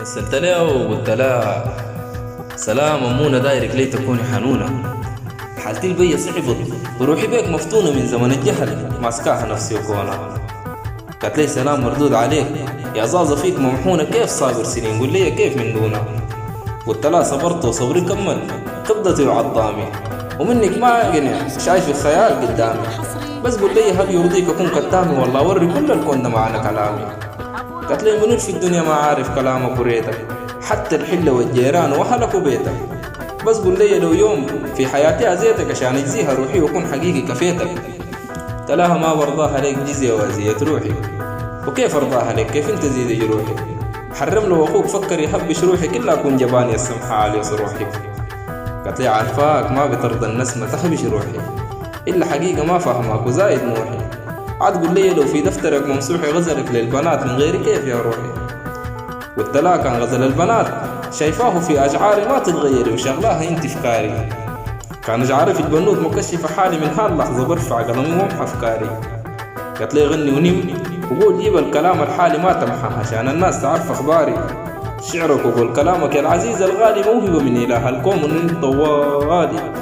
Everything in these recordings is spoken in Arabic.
مثلت لها وقلت لها سلام أمونة دايرك ليه تكوني حنونة. حالتي البية صعبت وروحي بيك مفتونة من زمن الجهل ماسكاها نفسي وكونها. قالت لي سلام مردود عليك يا زازة فيك ممحونة كيف صابر سنين قول لي كيف من دونها. قلت لها صبرت وصبري كمل قبضتي وعظامي ومنك ما قنع شايف الخيال قدامي بس قول لي هل يرضيك أكون كتامي والله أوري كل الكون ده معنا كلامي. قالت لي منو في الدنيا ما عارف كلامك وريتك حتى الحلة والجيران وأهلك وبيتك بس قول لي لو يوم في حياتي أزيتك عشان أجزيها روحي وأكون حقيقي كفيتك. تلاها ما برضاها ليك جزية وأزية روحي وكيف أرضاها لك كيف أنت زيد جروحي. حرم له أخوك فكر يحبش روحي كلها أكون جباني السمحة علي صروحي. قالت لي عارفاك ما بترضى النسمة تخبش روحي إلا حقيقة ما فهمك وزايد نوحي. عاد قول لي لو في دفترك ممسوح غزلك للبنات من غير كيف يا روحي. قلت لها كان غزل البنات شايفاه في أشعاري ما تتغيري وشغلاها انت فكاري. كان أشعاري في البنود مكشفة حالي من هاللحظة برفع قلمي ومحى أفكاري. قالت لي غني ونم وقول جيب الكلام الحالي ما تمحى عشان الناس تعرف أخباري. شعرك وقول كلامك يا العزيز الغالي موهبة من إله الكون من طوالي.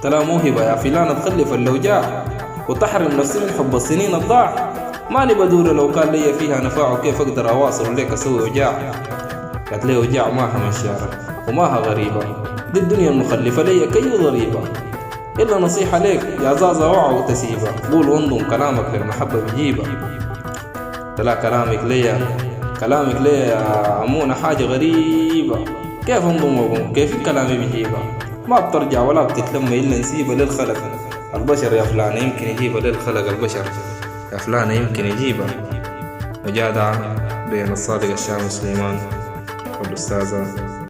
تلا موهبة يا فلان تخلف اللوجاع وتحرم نفسي من حب السنين الضاع. ماني بدور لو كان لي فيها نفاع وكيف أقدر أواصل ليك أسوي وجاع. قالت لي وجاع ماها مشارة وماها غريبة دي الدنيا المخلفة لي كي ضريبة. إلا نصيحة ليك يا زازة وعى وتسيبة قول وانضم كلامك للمحبة بجيبة. تلا كلامك لي يا أمونة حاجة غريبة كيف انضم وقوم كيف كلامي بجيبة. ما بترجع ولا بتتلم إلا نسيبة للخلق البشر يا فلان يمكن يجيبها للخلق البشر يا فلان يمكن يجيبها. وجادة بين الصادق الشام سليمان والأستاذة